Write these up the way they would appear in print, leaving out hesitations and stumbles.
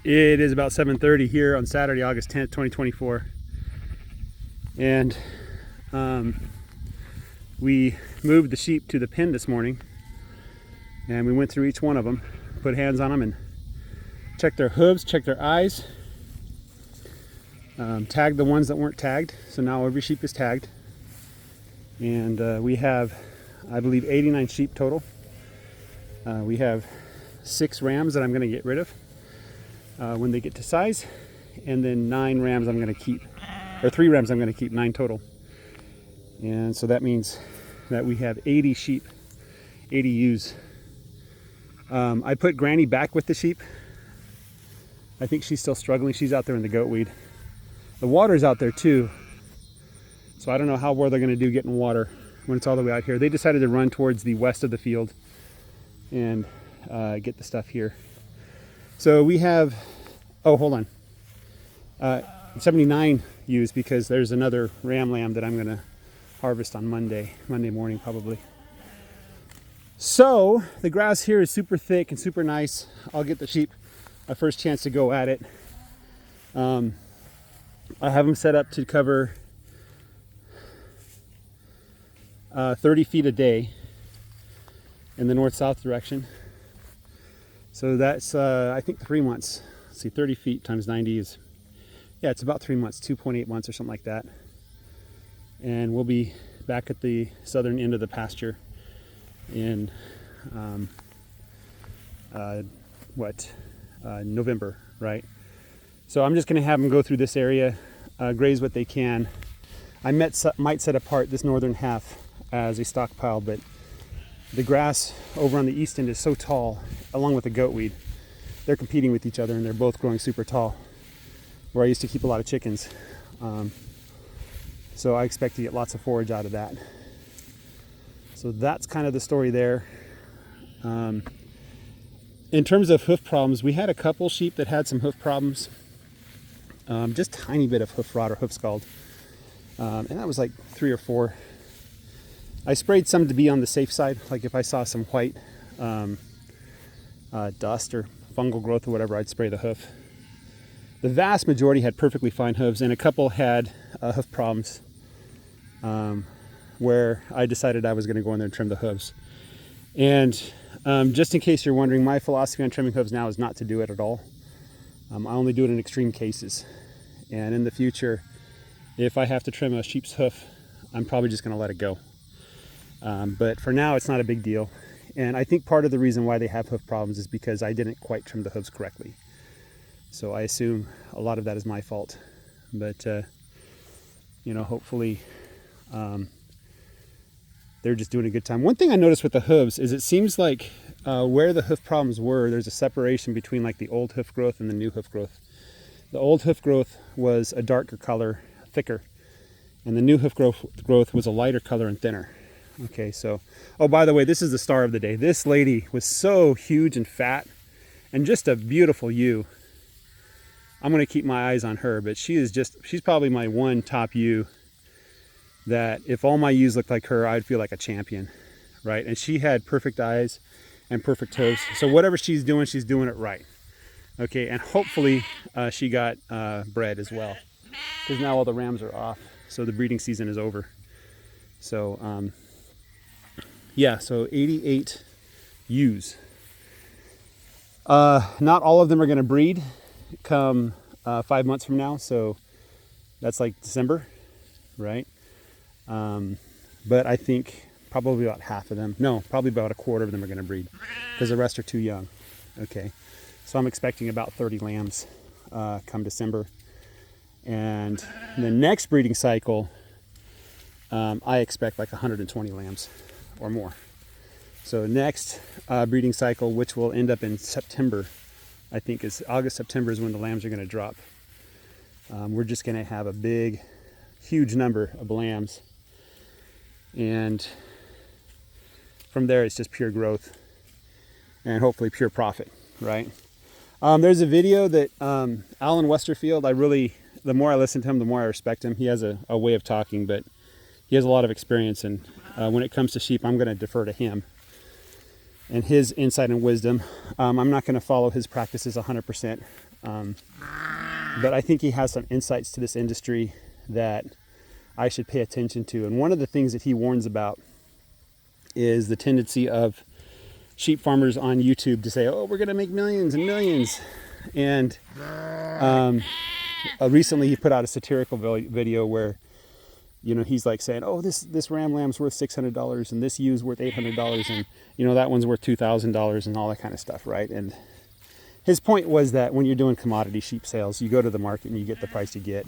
It is about 7:30 here on Saturday, August 10th, 2024. And we moved the sheep to the pen this morning, and we went through each one of them, put hands on them and checked their hooves, checked their eyes, tagged the ones that weren't tagged. So now every sheep is tagged. And we have, I believe, 89 sheep total. We have 6 rams that I'm going to get rid of when they get to size, and then 9 rams I'm going to keep, or 3 rams I'm going to keep, 9 total. And so that means that we have 80 sheep, 80 ewes. I put Granny back with the sheep. I think she's still struggling. She's out there in the goat weed. The water's out there too, so I don't know how well they're going to do getting water when it's all the way out here. They decided to run towards the west of the field and get the stuff here. So we have, oh, hold on, 79 ewes, because there's another ram lamb that I'm going to harvest on Monday morning probably. So the grass here is super thick and super nice. I'll get the sheep a first chance to go at it. I have them set up to cover 30 feet a day in the north-south direction. So that's, I think, 3 months. Let's see, 30 feet times 90 is, yeah, it's about 3 months, 2.8 months or something like that. And we'll be back at the southern end of the pasture in November, right? So I'm just going to have them go through this area, graze what they can. I might set apart this northern half as a stockpile, but the grass over on the east end is so tall, along with the goat weed. They're competing with each other, and they're both growing super tall, where I used to keep a lot of chickens. So I expect to get lots of forage out of that. So that's kind of the story there. In terms of hoof problems, we had a couple sheep that had some hoof problems. Just tiny bit of hoof rot or hoof scald. And that was like 3 or 4. I sprayed some to be on the safe side. Like if I saw some white dust or fungal growth or whatever, I'd spray the hoof. The vast majority had perfectly fine hooves, and a couple had hoof problems where I decided I was going to go in there and trim the hooves. And just in case you're wondering, my philosophy on trimming hooves now is not to do it at all. I only do it in extreme cases. And in the future, if I have to trim a sheep's hoof, I'm probably just going to let it go. But for now, it's not a big deal. And I think part of the reason why they have hoof problems is because I didn't quite trim the hooves correctly. So I assume a lot of that is my fault. But, you know, hopefully they're just doing a good time. One thing I noticed with the hooves is it seems like where the hoof problems were, there's a separation between like the old hoof growth and the new hoof growth. The old hoof growth was a darker color, thicker, and the new hoof growth was a lighter color and thinner. Okay, so, oh, by the way, this is the star of the day. This lady was so huge and fat and just a beautiful ewe. I'm going to keep my eyes on her, but she's probably my one top ewe that if all my ewes looked like her, I'd feel like a champion, right? And she had perfect eyes and perfect hooves. So whatever she's doing it right. Okay, and hopefully she got bred as well, because now all the rams are off, so the breeding season is over. So yeah, so 88 ewes. Not all of them are going to breed come 5 months from now, so that's like December, right? But I think probably about half of them, no, probably about a quarter of them are going to breed, because the rest are too young. Okay, so I'm expecting about 30 lambs come December, and the next breeding cycle I expect like 120 lambs or more. So next breeding cycle, which will end up in September, I think is August, September is when the lambs are going to drop. We're just going to have a big, huge number of lambs, and from there it's just pure growth and hopefully pure profit, right? There's a video that Alan Westerfield, the more I listen to him, the more I respect him. He has a way of talking, but he has a lot of experience, and when it comes to sheep, I'm going to defer to him. and his insight and wisdom. I'm not going to follow his practices 100%, but I think he has some insights to this industry that I should pay attention to. And one of the things that he warns about is the tendency of sheep farmers on YouTube to say, oh, we're going to make millions and millions. And recently he put out a satirical video where, you know, he's like saying, oh, this ram lamb's worth $600 and this ewe's worth $800 and, you know, that one's worth $2,000 and all that kind of stuff, right? And his point was that when you're doing commodity sheep sales, you go to the market and you get the price you get.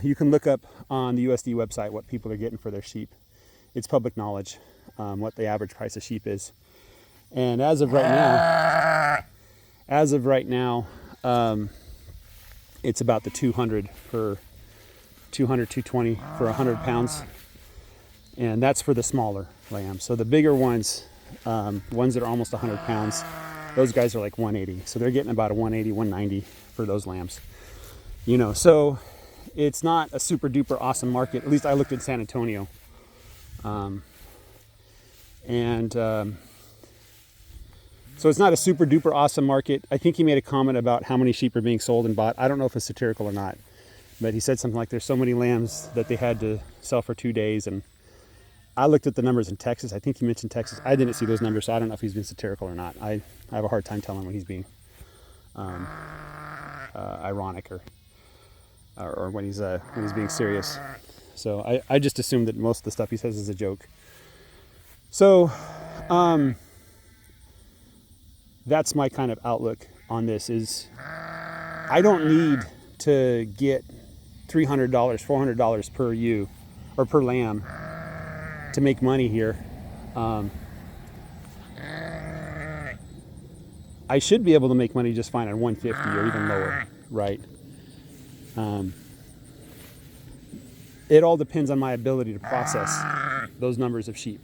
You can look up on the USD website what people are getting for their sheep. It's public knowledge, what the average price of sheep is. And as of right now, it's about the 220 for 100 pounds. And that's for the smaller lambs. So the bigger ones, ones that are almost 100 pounds, those guys are like 180. So they're getting about a 180, 190 for those lambs. You know, so it's not a super duper awesome market. At least I looked at San Antonio. So it's not a super duper awesome market. I think he made a comment about how many sheep are being sold and bought. I don't know if it's satirical or not, but he said something like there's so many lambs that they had to sell for 2 days. And I looked at the numbers in Texas. I think he mentioned Texas. I didn't see those numbers, so I don't know if he's been satirical or not. I have a hard time telling when he's being ironic or when he's being serious. So I just assume that most of the stuff he says is a joke. So that's my kind of outlook on this is I don't need to get $300, $400 per ewe or per lamb to make money here. I should be able to make money just fine on 150 or even lower, right? It all depends on my ability to process those numbers of sheep,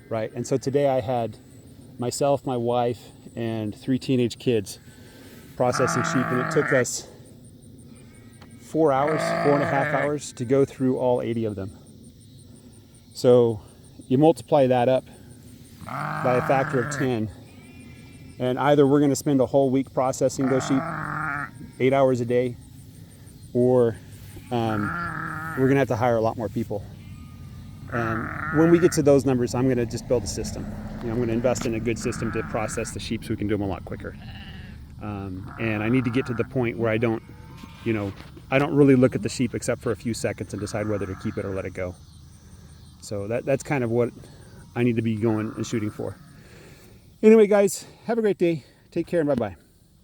right? And so today I had myself, my wife, and 3 teenage kids processing sheep, and it took us 4.5 hours to go through all 80 of them. So you multiply that up by a factor of 10, and either we're going to spend a whole week processing those sheep, 8 hours a day, or we're going to have to hire a lot more people. And when we get to those numbers, I'm going to just build a system. You know, I'm going to invest in a good system to process the sheep so we can do them a lot quicker. And I need to get to the point where I don't really look at the sheep except for a few seconds and decide whether to keep it or let it go. So that's kind of what I need to be going and shooting for. Anyway, guys, have a great day. Take care and bye-bye.